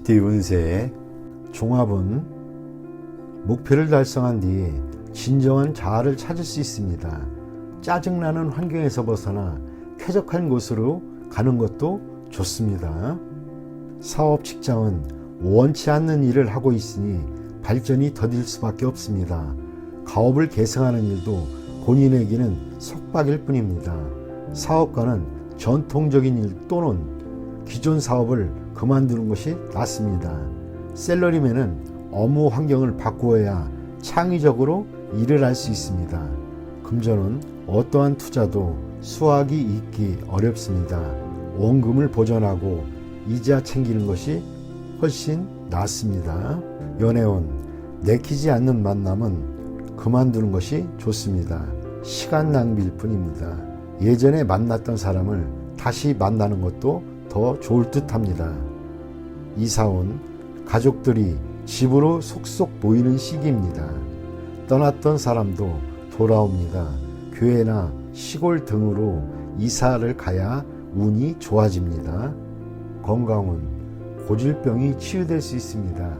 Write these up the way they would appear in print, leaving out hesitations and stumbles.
범띠 운세의 종합은 목표를 달성한 뒤에 진정한 자아를 찾을 수 있습니다. 짜증나는 환경에서 벗어나 쾌적한 곳으로 가는 것도 좋습니다. 사업, 직장은 원치 않는 일을 하고 있으니 발전이 더딜 수밖에 없습니다. 가업을 계승하는 일도 본인에게는 속박일 뿐입니다. 사업가는 전통적인 일 또는 기존 사업을 그만두는 것이 낫습니다. 셀러리맨은 업무 환경을 바꾸어야 창의적으로 일을 할 수 있습니다. 금전은 어떠한 투자도 수확이 있기 어렵습니다. 원금을 보전하고 이자 챙기는 것이 훨씬 낫습니다. 연애운, 내키지 않는 만남은 그만두는 것이 좋습니다. 시간 낭비일 뿐입니다. 예전에 만났던 사람을 다시 만나는 것도 더 좋을 듯 합니다. 이사온 가족들이 집으로 속속 모이는 시기입니다. 떠났던 사람도 돌아옵니다. 교회나 시골 등으로 이사를 가야 운이 좋아집니다. 건강은 고질병이 치유될 수 있습니다.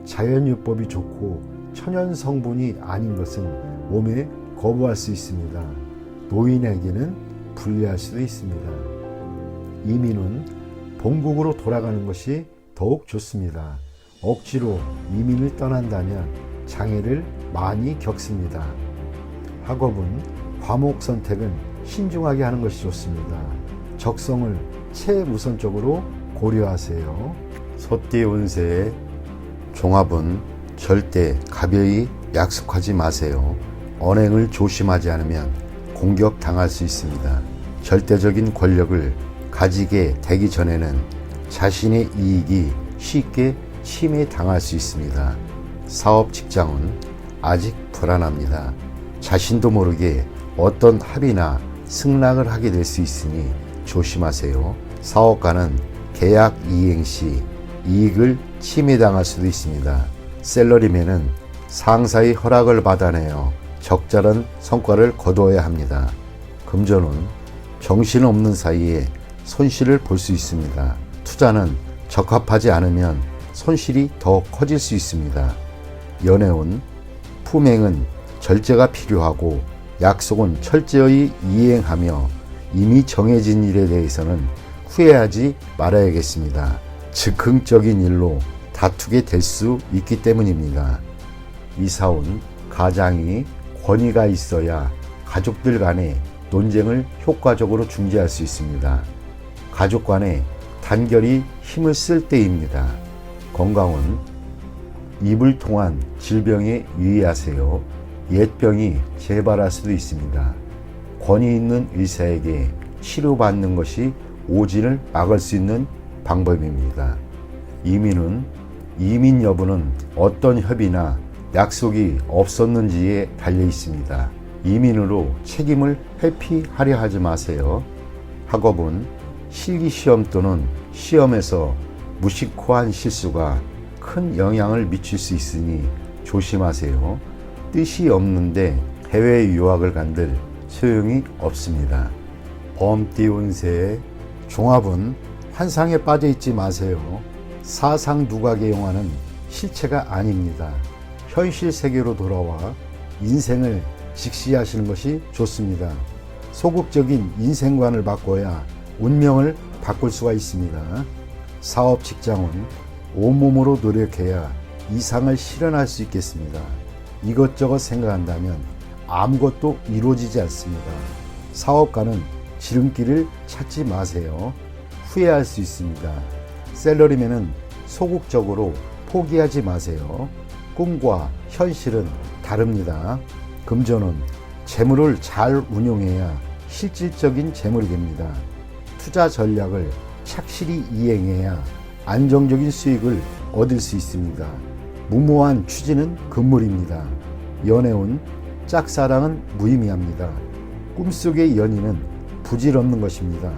자연요법이 좋고 천연 성분이 아닌 것은 몸에 거부할 수 있습니다. 노인에게는 불리할 수도 있습니다. 이민은 본국으로 돌아가는 것이 더욱 좋습니다. 억지로 이민을 떠난다면 장애를 많이 겪습니다. 학업은 과목 선택은 신중하게 하는 것이 좋습니다. 적성을 최우선적으로 고려하세요. 소띠 운세의 종합은 절대 가벼이 약속하지 마세요. 언행을 조심하지 않으면 공격당할 수 있습니다. 절대적인 권력을 가지게 되기 전에는 자신의 이익이 쉽게 침해당할 수 있습니다. 사업, 직장은 아직 불안합니다. 자신도 모르게 어떤 합의나 승낙을 하게 될 수 있으니 조심하세요. 사업가는 계약 이행 시 이익을 침해당할 수도 있습니다. 셀러리맨은 상사의 허락을 받아내어 적절한 성과를 거두어야 합니다. 금전은 정신없는 사이에 손실을 볼 수 있습니다. 투자는 적합하지 않으면 손실이 더 커질 수 있습니다. 연애운 품행은 절제가 필요하고 약속은 철저히 이행하며 이미 정해진 일에 대해서는 후회하지 말아야겠습니다. 즉흥적인 일로 다투게 될 수 있기 때문입니다. 이사온 가장이 권위가 있어야 가족들 간의 논쟁을 효과적으로 중재할 수 있습니다. 가족 간의 단결이 힘을 쓸 때입니다. 건강은 입을 통한 질병에 유의하세요. 옛병이 재발할 수도 있습니다. 권위 있는 의사에게 치료받는 것이 오진을 막을 수 있는 방법입니다. 이민 여부는 어떤 협의나 약속이 없었는지에 달려 있습니다. 이민으로 책임을 회피하려 하지 마세요. 학업은 실기시험 또는 시험에서 무심코한 실수가 큰 영향을 미칠 수 있으니 조심하세요. 뜻이 없는데 해외 유학을 간들 소용이 없습니다. 범띠 운세의 종합은 환상에 빠져 있지 마세요. 사상 누각의 영화는 실체가 아닙니다. 현실 세계로 돌아와 인생을 직시하시는 것이 좋습니다. 소극적인 인생관을 바꿔야 운명을 바꿀 수가 있습니다. 사업, 직장은 온몸으로 노력해야 이상을 실현할 수 있겠습니다. 이것저것 생각한다면 아무것도 이루어지지 않습니다. 사업가는 지름길을 찾지 마세요. 후회할 수 있습니다. 셀러리맨은 소극적으로 포기하지 마세요. 꿈과 현실은 다릅니다. 금전은 재물을 잘 운용해야 실질적인 재물이 됩니다. 투자 전략을 착실히 이행해야 안정적인 수익을 얻을 수 있습니다. 무모한 추진은 금물입니다. 연애운 짝사랑은 무의미합니다. 꿈속의 연인은 부질없는 것입니다.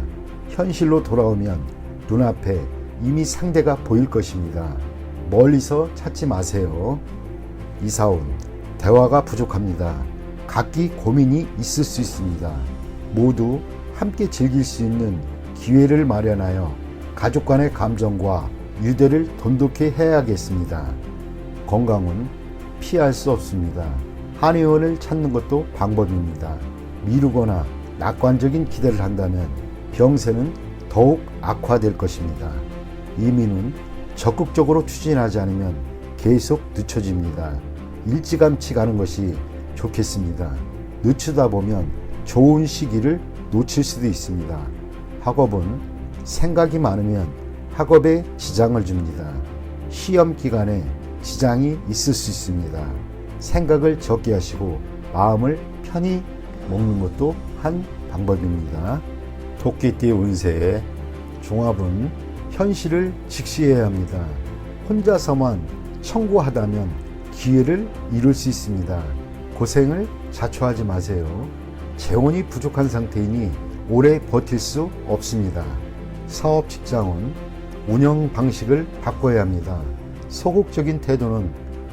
현실로 돌아오면 눈앞에 이미 상대가 보일 것입니다. 멀리서 찾지 마세요. 이사온 대화가 부족합니다. 각기 고민이 있을 수 있습니다. 모두 함께 즐길 수 있는 기회를 마련하여 가족 간의 감정과 유대를 돈독히 해야겠습니다. 건강은 피할 수 없습니다. 한의원을 찾는 것도 방법입니다. 미루거나 낙관적인 기대를 한다면 병세는 더욱 악화될 것입니다. 이민은 적극적으로 추진하지 않으면 계속 늦춰집니다. 일찌감치 가는 것이 좋겠습니다. 늦추다 보면 좋은 시기를 놓칠 수도 있습니다. 학업은 생각이 많으면 학업에 지장을 줍니다. 시험 기간에 지장이 있을 수 있습니다. 생각을 적게 하시고 마음을 편히 먹는 것도 한 방법입니다. 토끼띠 운세의 종합은 현실을 직시해야 합니다. 혼자서만 청구하다면 기회를 잃을 수 있습니다. 고생을 자초하지 마세요. 재원이 부족한 상태이니 오래 버틸 수 없습니다. 사업 직장은 운영 방식을 바꿔야 합니다. 소극적인 태도는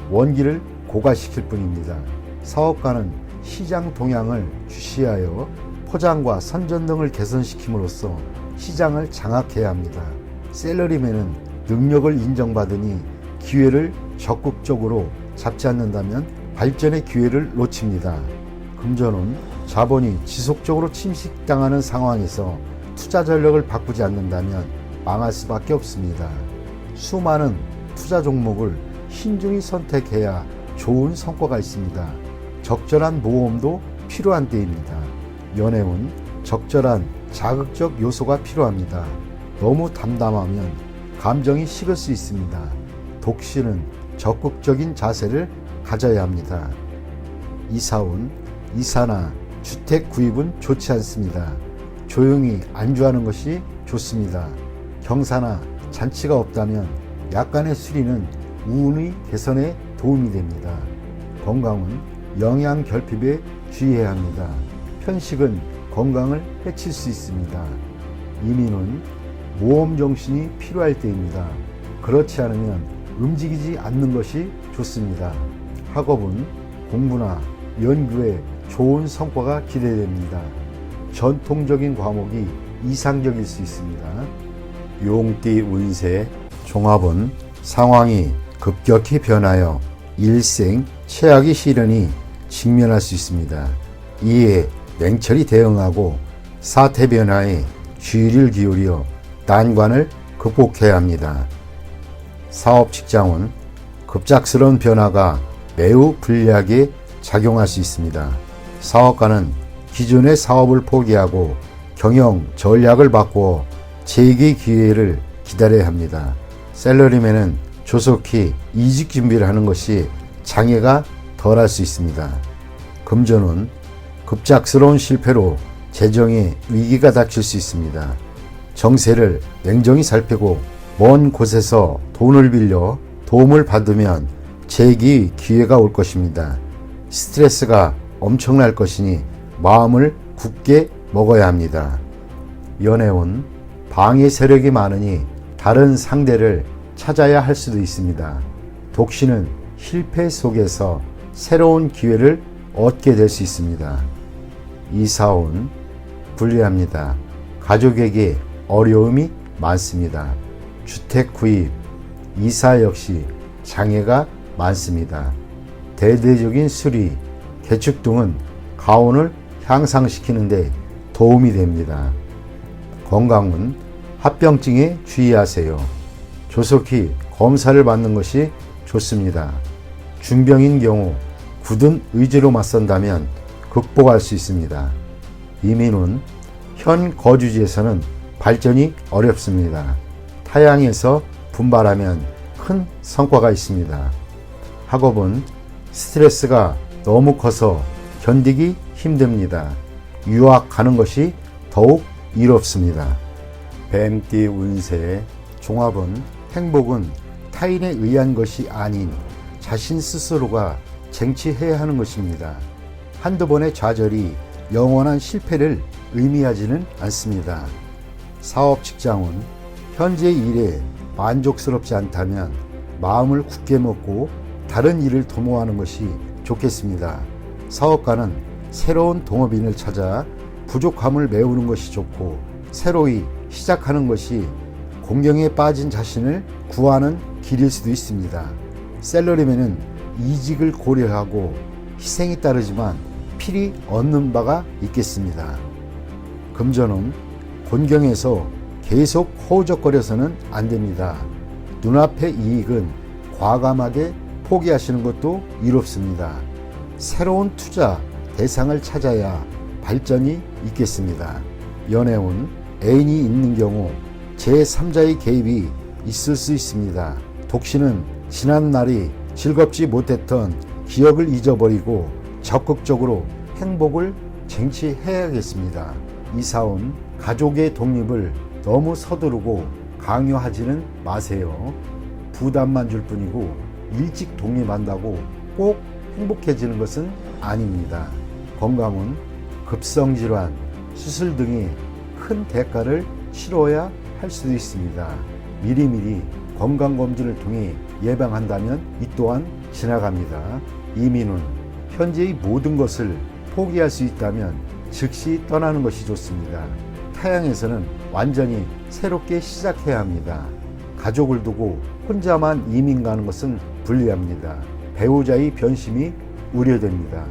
원기를 고갈시킬 뿐입니다. 사업가는 시장 동향을 주시하여 포장과 선전 등을 개선시킴으로써 시장을 장악해야 합니다. 셀러리맨은 능력을 인정받으니 기회를 적극적으로 잡지 않는다면 발전의 기회를 놓칩니다. 금전은 자본이 지속적으로 침식당하는 상황에서 투자 전략을 바꾸지 않는다면 망할 수밖에 없습니다. 수많은 투자 종목을 신중히 선택해야 좋은 성과가 있습니다. 적절한 모험도 필요한 때입니다. 연애운 적절한 자극적 요소가 필요합니다. 너무 담담하면 감정이 식을 수 있습니다. 독신은 적극적인 자세를 가져야 합니다. 이사운 이사나 주택 구입은 좋지 않습니다. 조용히 안주하는 것이 좋습니다. 경사나 잔치가 없다면 약간의 수리는 우운의 개선에 도움이 됩니다. 건강은 영양 결핍에 주의해야 합니다. 편식은 건강을 해칠 수 있습니다. 이민은 모험 정신이 필요할 때입니다. 그렇지 않으면 움직이지 않는 것이 좋습니다. 학업은 공부나 연구에 좋은 성과가 기대됩니다. 전통적인 과목이 이상적일 수 있습니다. 용띠 운세 종합은 상황이 급격히 변하여 일생 최악의 시련이 직면할 수 있습니다. 이에 냉철히 대응하고 사태 변화에 주의를 기울여 난관을 극복해야 합니다. 사업 직장은 급작스러운 변화가 매우 불리하게 작용할 수 있습니다. 사업가는 기존의 사업을 포기하고 경영 전략을 바꾸어 재기 기회를 기다려야 합니다. 셀러리맨은 조속히 이직 준비를 하는 것이 장애가 덜할 수 있습니다. 금전은 급작스러운 실패로 재정에 위기가 닥칠 수 있습니다. 정세를 냉정히 살피고 먼 곳에서 돈을 빌려 도움을 받으면 재기 기회가 올 것입니다. 스트레스가 엄청날 것이니 마음을 굳게 먹어야 합니다. 연애운 방해 세력이 많으니 다른 상대를 찾아야 할 수도 있습니다. 독신은 실패 속에서 새로운 기회를 얻게 될 수 있습니다. 이사운 불리합니다. 가족에게 어려움이 많습니다. 주택 구입, 이사 역시 장애가 많습니다. 대대적인 수리, 개축 등은 가운을 향상시키는데 도움이 됩니다. 건강은 합병증에 주의하세요. 조속히 검사를 받는 것이 좋습니다. 중병인 경우 굳은 의지로 맞선다면 극복할 수 있습니다. 이민은 현 거주지에서는 발전이 어렵습니다. 타향에서 분발하면 큰 성과가 있습니다. 학업은 스트레스가 너무 커서 견디기 힘듭니다. 유학 가는 것이 더욱 이롭습니다. 뱀띠 운세 종합은 행복은 타인에 의한 것이 아닌 자신 스스로가 쟁취해야 하는 것입니다. 한두 번의 좌절이 영원한 실패를 의미하지는 않습니다. 사업 직장은 현재 일에 만족스럽지 않다면 마음을 굳게 먹고 다른 일을 도모하는 것이 좋겠습니다. 사업가는 새로운 동업인을 찾아 부족함을 메우는 것이 좋고 새로이 시작하는 것이 공경에 빠진 자신을 구하는 길일 수도 있습니다. 셀러리맨은 이직을 고려하고 희생이 따르지만 필히 얻는 바가 있겠습니다. 금전운, 곤경에서 계속 허우적거려서는 안 됩니다. 눈앞의 이익은 과감하게 포기하시는 것도 이롭습니다. 새로운 투자 대상을 찾아야 발전이 있겠습니다. 연애운, 애인이 있는 경우 제3자의 개입이 있을 수 있습니다. 독신은 지난 날이 즐겁지 못했던 기억을 잊어버리고 적극적으로 행복을 쟁취해야겠습니다. 이사운, 가족의 독립을 너무 서두르고 강요하지는 마세요. 부담만 줄 뿐이고 일찍 독립한다고 꼭 행복해지는 것은 아닙니다. 건강은 급성질환, 수술 등의 큰 대가를 치러야 할 수도 있습니다. 미리미리 건강검진을 통해 예방한다면 이 또한 지나갑니다. 이민운, 현재의 모든 것을 포기할 수 있다면 즉시 떠나는 것이 좋습니다. 타양에서는 완전히 새롭게 시작해야 합니다. 가족을 두고 혼자만 이민 가는 것은 불리합니다. 배우자의 변심이 우려됩니다.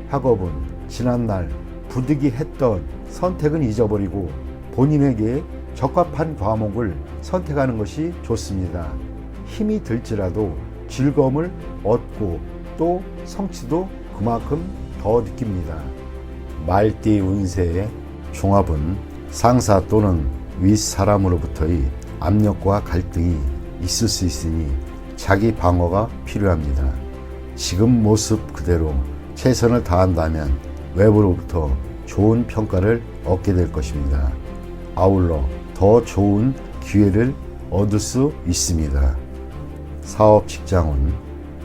학업은 지난날 부득이 했던 선택은 잊어버리고 본인에게 적합한 과목을 선택하는 것이 좋습니다. 힘이 들지라도 즐거움을 얻고 또 성취도 그만큼 더 느낍니다. 말띠 운세의 종합은 상사 또는 윗사람으로부터의 압력과 갈등이 있을 수 있으니 자기 방어가 필요합니다. 지금 모습 그대로 최선을 다한다면 외부로부터 좋은 평가를 얻게 될 것입니다. 아울러 더 좋은 기회를 얻을 수 있습니다. 사업 직장은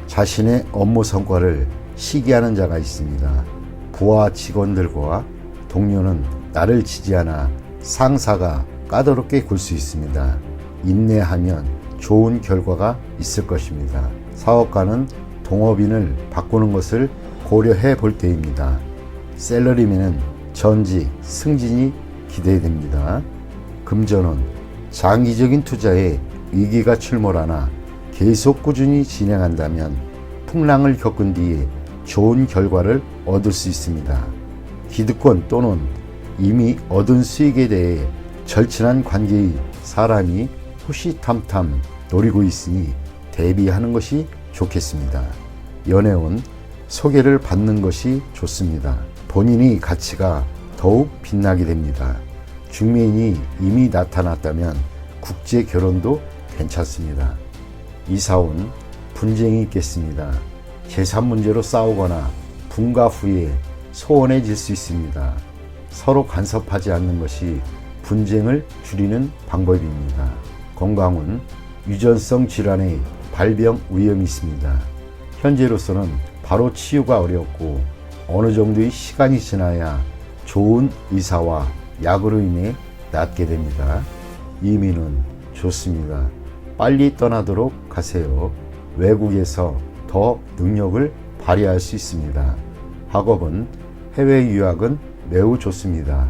자신의 업무 성과를 시기하는 자가 있습니다. 부하 직원들과 동료는 나를 지지하나 상사가 까다롭게 굴 수 있습니다. 인내하면 좋은 결과가 있을 것입니다. 사업가는 동업인을 바꾸는 것을 고려해 볼 때입니다. 셀러리맨은 전직, 승진이 기대됩니다. 금전은 장기적인 투자에 위기가 출몰하나 계속 꾸준히 진행한다면 풍랑을 겪은 뒤에 좋은 결과를 얻을 수 있습니다. 기득권 또는 이미 얻은 수익에 대해 절친한 관계의 사람이 호시탐탐 노리고 있으니 대비하는 것이 좋겠습니다. 연애운, 소개를 받는 것이 좋습니다. 본인의 가치가 더욱 빛나게 됩니다. 중매인이 이미 나타났다면 국제 결혼도 괜찮습니다. 이사운, 분쟁이 있겠습니다. 재산 문제로 싸우거나 분가 후에 소원해질 수 있습니다. 서로 간섭하지 않는 것이 분쟁을 줄이는 방법입니다. 건강은 유전성 질환의 발병 위험이 있습니다. 현재로서는 바로 치유가 어렵고 어느 정도의 시간이 지나야 좋은 의사와 약으로 인해 낫게 됩니다. 이민은 좋습니다. 빨리 떠나도록 하세요. 외국에서 더 능력을 발휘할 수 있습니다. 학업은 해외 유학은 매우 좋습니다.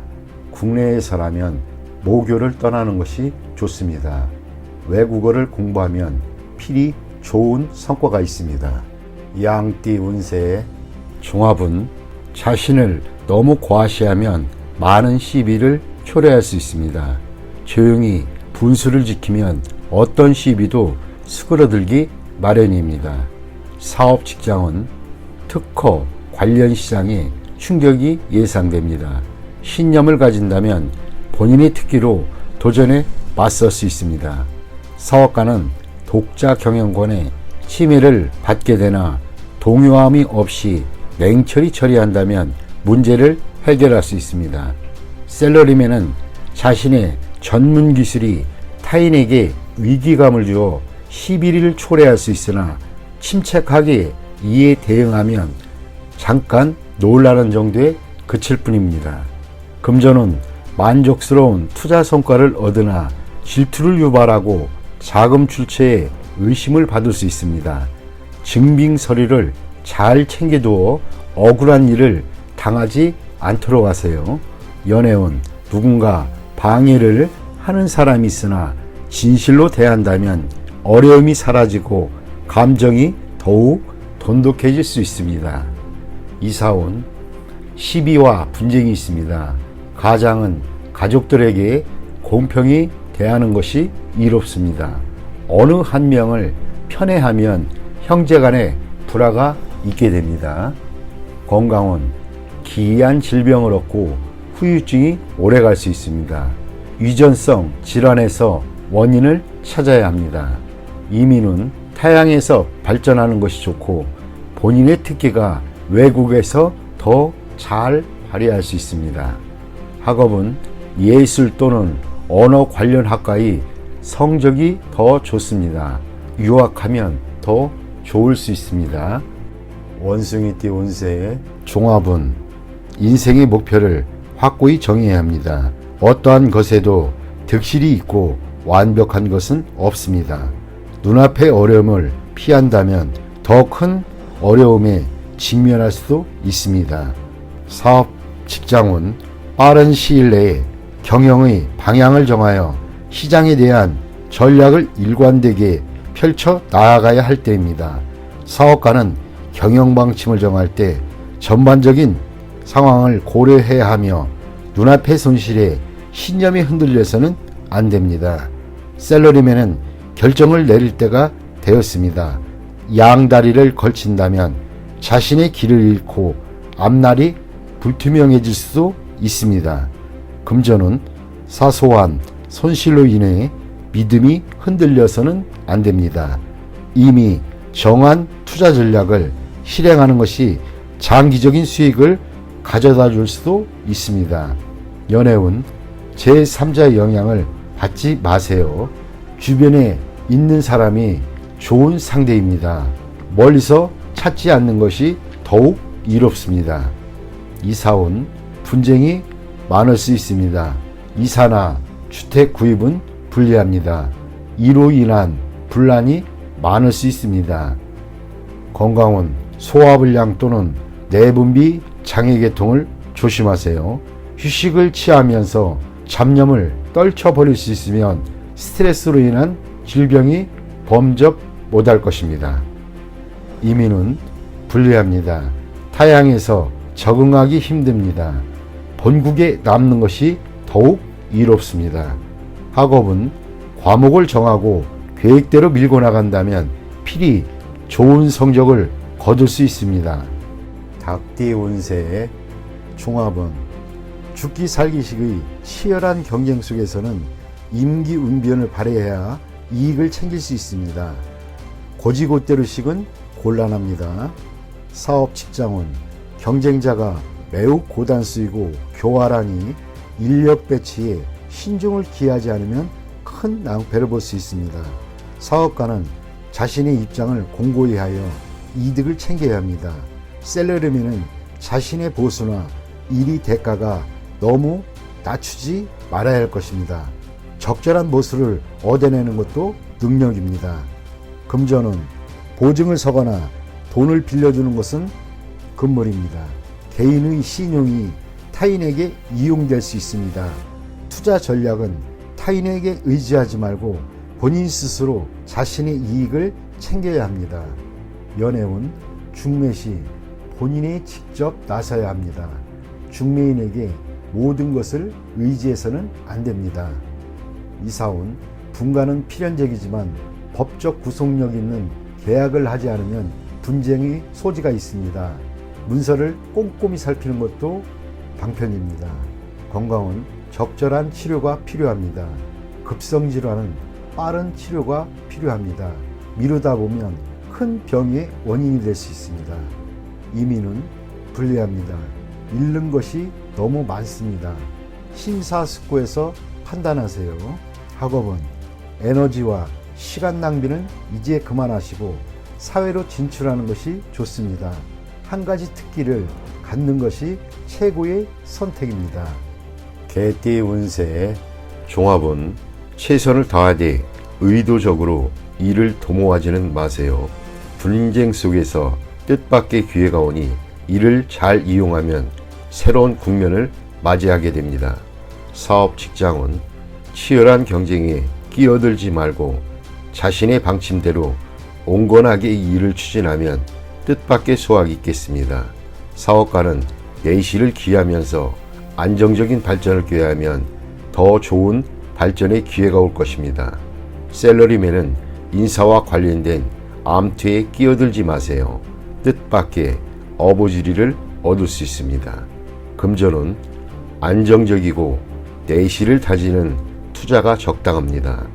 국내에서라면 모교를 떠나는 것이 좋습니다. 외국어를 공부하면 필히 좋은 성과가 있습니다. 양띠 운세의 종합은 자신을 너무 과시하면 많은 시비를 초래할 수 있습니다. 조용히 분수를 지키면 어떤 시비도 수그러들기 마련입니다. 사업 직장은 특허 관련 시장에 충격이 예상됩니다. 신념을 가진다면 본인의 특기로 도전에 맞설 수 있습니다. 사업가는 독자 경영권의 침해를 받게 되나 동요함이 없이 냉철히 처리한다면 문제를 해결할 수 있습니다. 셀러리맨은 자신의 전문 기술이 타인에게 위기감을 주어 시비를 초래할 수 있으나 침착하게 이에 대응하면 잠깐 놀라는 정도에 그칠 뿐입니다. 금전은 만족스러운 투자 성과를 얻으나 질투를 유발하고 자금 출처에 의심을 받을 수 있습니다. 증빙 서류를 잘 챙겨두어 억울한 일을 당하지 않도록 하세요. 연애운, 누군가 방해를 하는 사람이 있으나 진실로 대한다면 어려움이 사라지고 감정이 더욱 돈독해질 수 있습니다. 이사온 시비와 분쟁이 있습니다. 가장은 가족들에게 공평히 대하는 것이 이롭습니다. 어느 한 명을 편애하면 형제간에 불화가 있게 됩니다. 건강은 기이한 질병을 얻고 후유증이 오래갈 수 있습니다. 유전성 질환에서 원인을 찾아야 합니다. 이민은 타향에서 발전하는 것이 좋고 본인의 특기가 외국에서 더 잘 발휘할 수 있습니다. 학업은 예술 또는 언어 관련 학과의 성적이 더 좋습니다. 유학하면 더 좋을 수 있습니다. 원숭이띠 운세의 종합은 인생의 목표를 확고히 정해야 합니다. 어떠한 것에도 득실이 있고 완벽한 것은 없습니다. 눈앞의 어려움을 피한다면 더 큰 어려움에 직면할 수도 있습니다. 사업, 직장은 빠른 시일 내에 경영의 방향을 정하여 시장에 대한 전략을 일관되게 펼쳐 나아가야 할 때입니다. 사업가는 경영 방침을 정할 때 전반적인 상황을 고려해야 하며 눈앞의 손실에 신념이 흔들려서는 안 됩니다. 셀러리맨은 결정을 내릴 때가 되었습니다. 양다리를 걸친다면 자신의 길을 잃고 앞날이 불투명해질 수도 있습니다. 금전은 사소한 손실로 인해 믿음이 흔들려서는 안 됩니다. 이미 정한 투자 전략을 실행하는 것이 장기적인 수익을 가져다 줄 수도 있습니다. 연애운 제3자의 영향을 받지 마세요. 주변에 있는 사람이 좋은 상대입니다. 멀리서 찾지 않는 것이 더욱 이롭습니다. 이사온 분쟁이 많을 수 있습니다. 이사나 주택 구입은 불리합니다. 이로 인한 분란이 많을 수 있습니다. 건강은 소화불량 또는 내분비 장애계통을 조심하세요. 휴식을 취하면서 잡념을 떨쳐버릴 수 있으면 스트레스로 인한 질병이 범접 못할 것입니다. 이민은 불리합니다. 타향에서 적응하기 힘듭니다. 본국에 남는 것이 더욱 이롭습니다. 학업은 과목을 정하고 계획대로 밀고 나간다면 필히 좋은 성적을 거둘 수 있습니다. 닭띠 운세의 종합은 죽기 살기식의 치열한 경쟁 속에서는 임기응변을 발휘해야 이익을 챙길 수 있습니다. 고지고대로식은 곤란합니다. 사업 직장은 경쟁자가 매우 고단수이고 교활하니 인력 배치에 신중을 기하지 않으면 큰 낭패를 볼 수 있습니다. 사업가는 자신의 입장을 공고히 하여 이득을 챙겨야 합니다. 셀러리맨은 자신의 보수나 일의 대가가 너무 낮추지 말아야 할 것입니다. 적절한 보수를 얻어내는 것도 능력입니다. 금전은 보증을 서거나 돈을 빌려주는 것은 금물입니다. 개인의 신용이 타인에게 이용될 수 있습니다. 투자 전략은 타인에게 의지하지 말고 본인 스스로 자신의 이익을 챙겨야 합니다. 연애운 중매시 본인이 직접 나서야 합니다. 중매인에게 모든 것을 의지해서는 안 됩니다. 이사운 분가는 필연적이지만 법적 구속력 있는 계약을 하지 않으면 분쟁의 소지가 있습니다. 문서를 꼼꼼히 살피는 것도 방편입니다. 건강은 적절한 치료가 필요합니다. 급성질환은 빠른 치료가 필요합니다. 미루다 보면 큰 병의 원인이 될 수 있습니다. 이민은 불리합니다. 잃는 것이 너무 많습니다. 심사숙고해서 판단하세요. 학업은 에너지와 시간 낭비는 이제 그만하시고 사회로 진출하는 것이 좋습니다. 한 가지 특기를 갖는 것이 최고의 선택입니다. 개띠 운세의 종합은 최선을 다하되 의도적으로 일을 도모하지는 마세요. 분쟁 속에서 뜻밖의 기회가 오니 이를 잘 이용하면 새로운 국면을 맞이하게 됩니다. 사업 직장은 치열한 경쟁에 끼어들지 말고 자신의 방침대로 온건하게 이 일을 추진하면 뜻밖의 소확이 있겠습니다. 사업가는 내실을 기하면서 안정적인 발전을 꾀하면 더 좋은 발전의 기회가 올 것입니다. 샐러리맨은 인사와 관련된 암투에 끼어들지 마세요. 뜻밖의 어부지리를 얻을 수 있습니다. 금전은 안정적이고 내실을 다지는 투자가 적당합니다.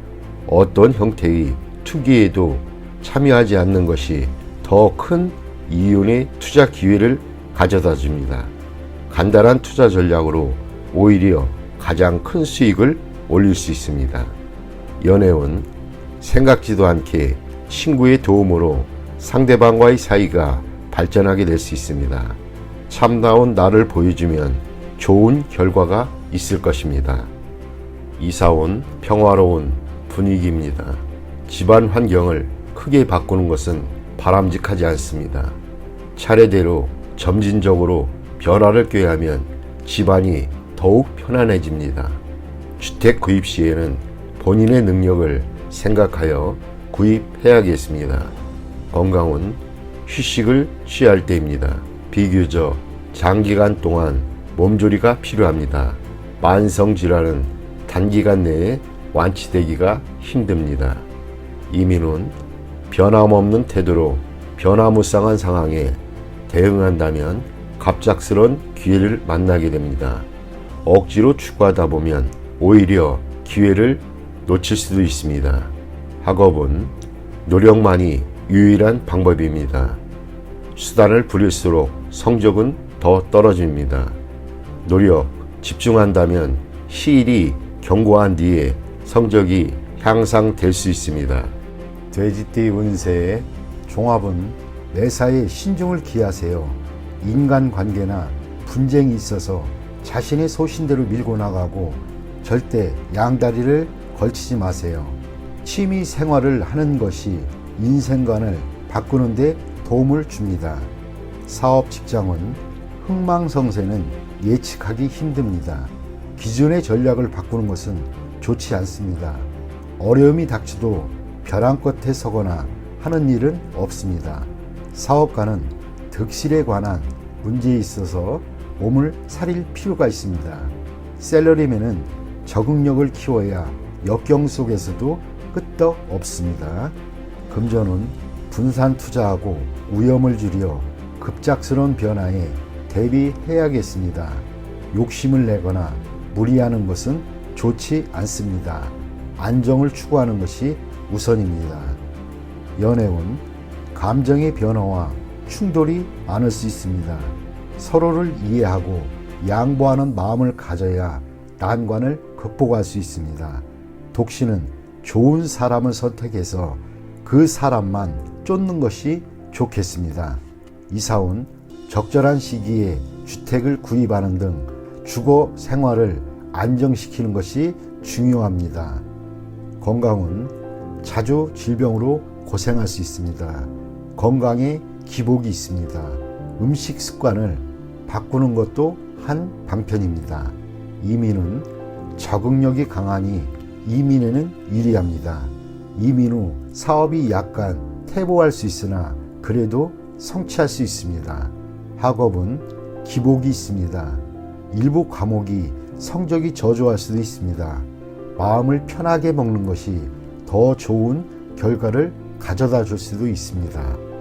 어떤 형태의 투기에도 참여하지 않는 것이 더 큰 이윤의 투자 기회를 가져다 줍니다. 간단한 투자 전략으로 오히려 가장 큰 수익을 올릴 수 있습니다. 연애운 생각지도 않게 친구의 도움으로 상대방과의 사이가 발전하게 될 수 있습니다. 참다운 나를 보여주면 좋은 결과가 있을 것입니다. 이사온 평화로운 분위기입니다. 집안 환경을 크게 바꾸는 것은 바람직하지 않습니다. 차례대로 점진적으로 변화를 꾀하면 집안이 더욱 편안해집니다. 주택 구입 시에는 본인의 능력을 생각하여 구입해야겠습니다. 건강은 휴식을 취할 때입니다. 비교적 장기간 동안 몸조리가 필요합니다. 만성질환은 단기간 내에 완치되기가 힘듭니다. 이민은 변함없는 태도로 변화무쌍한 상황에 대응한다면 갑작스런 기회를 만나게 됩니다. 억지로 추구하다 보면 오히려 기회를 놓칠 수도 있습니다. 학업은 노력만이 유일한 방법입니다. 수단을 부릴수록 성적은 더 떨어집니다. 노력, 집중한다면 시일이 경고한 뒤에 성적이 향상될 수 있습니다. 돼지띠 운세의 종합은 매사에 신중을 기하세요. 인간관계나 분쟁이 있어서 자신의 소신대로 밀고 나가고 절대 양다리를 걸치지 마세요. 취미 생활을 하는 것이 인생관을 바꾸는 데 도움을 줍니다. 사업 직장은 흥망성쇠는 예측하기 힘듭니다. 기존의 전략을 바꾸는 것은 좋지 않습니다. 어려움이 닥쳐도 벼랑 끝에 서거나 하는 일은 없습니다. 사업가는 득실에 관한 문제에 있어서 몸을 사릴 필요가 있습니다. 샐러리맨은 적응력을 키워야 역경 속에서도 끄떡 없습니다. 금전은 분산 투자하고 위험을 줄여 급작스러운 변화에 대비해야겠습니다. 욕심을 내거나 무리하는 것은 좋지 않습니다. 안정을 추구하는 것이 우선입니다. 연애운 감정의 변화와 충돌이 많을 수 있습니다. 서로를 이해하고 양보하는 마음을 가져야 난관을 극복할 수 있습니다. 독신은 좋은 사람을 선택해서 그 사람만 쫓는 것이 좋겠습니다. 이사운 적절한 시기에 주택을 구입하는 등 주거 생활을 안정시키는 것이 중요합니다. 건강은 자주 질병으로 고생할 수 있습니다. 건강에 기복이 있습니다. 음식 습관을 바꾸는 것도 한 방편입니다. 이민은 적응력이 강하니 이민에는 유리합니다. 이민 후 사업이 약간 퇴보할 수 있으나 그래도 성취할 수 있습니다. 학업은 기복이 있습니다. 일부 과목이 성적이 저조할 수도 있습니다. 마음을 편하게 먹는 것이 더 좋은 결과를 가져다 줄 수도 있습니다.